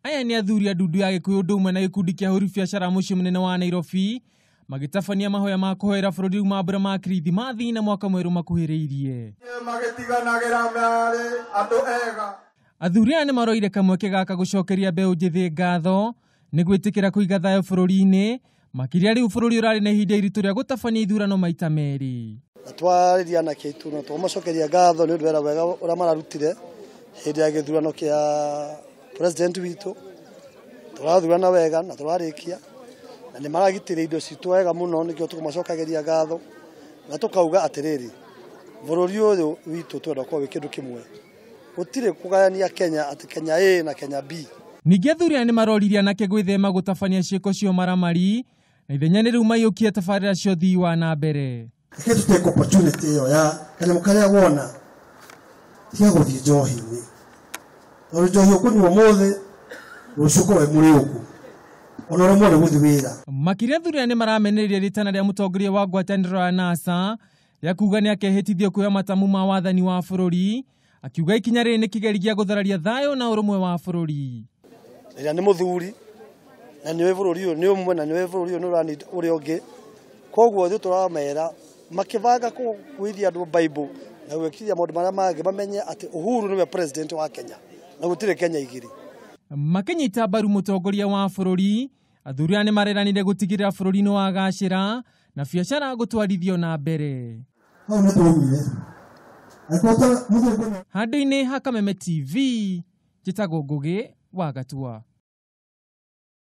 Aya ni athuri a ndundu ya Gikuyu undu umwe na gikundi kia ahuri biacara muciĩ munene wa Nairobi magitabania mahoya ma kuhoera bururi mambura ma Krismathi na mwaka mweru makuhiriirie. Athuri aya nimaroire kamweke gaka gucokeria mbeũ njithi ngatho ni gwĩtĩkĩra kũiga thayũ bũrũri-inĩ makiria rĩu bũrũri ũrarĩ na ihinda iritũ rĩa gũtabania ithurano maita merĩ. Atwarĩria anake itu na tũmacokeria ngatho nĩ ũndũ wĩra wega ũrĩa mararutire hĩndĩ ya gĩthurano kĩa president witũ. Tũrathurana wega na tũrarĩkia na nĩ maragitĩra indo citũ wega mũno, nĩkĩo tũkũmacokageria ngatho na tũkauga atĩrĩrĩ, bũrũri ũyũ witũ twenda kwa kĩndũ kĩmwe, gũtirĩ kũgayania Kenya atĩ Kenya A na Kenya B. Ningĩ athuri aya nĩ maroririe anake gwithema gũtabania ciĩko cio maramari na ithenya nĩ rĩu maiyũkie tabarĩra cia ũthii wa na mbere. Kĩndũ take opportunity ĩyo ya kanyamũ karĩa wona tia gũthiĩ njohi-inĩ, tondũ njohi ũkũnyua ũmũthĩ rũciũ ũkorwo wĩ mũrĩũku ona ũrĩa mwone gũthiĩ wĩra. Makiria athuri aya nĩ maramenereria rĩtana rĩa mũtongoria wa ngwatanĩro ya NASA ya kuuga nĩ akehĩtithio kuoya matamu ma wathani wa bũrũri, akiuga ikinya rĩrĩ nĩ kĩgeri gĩa gũthararia thayũ na ũrũmwe wa bũrũri. Rĩrĩa nĩ mũthuri na nĩ bũrũri ũyũ nĩ ũmwe na nĩ bũrũri ũyũ nĩ ũrani ũrĩa ũngĩ, koguo thĩ tũramera makĩbanga kũiguithia andũ Bible na gwĩkithia maũndũ marĩa mangĩ mamenye atĩ Uhuru nĩwe president wa Kenya na gũtirĩ Kenya igĩrĩ. Makĩnyita mbaru mũtongoria wa bũrũri, athuri aya nĩ mareranire gũtigĩrĩra bũrũri nĩ wagacĩra na biacara gũtwarithio na mbere. Handũ-inĩ ha Kameme TV, njĩtagwo Ngũgĩ wa Gatua.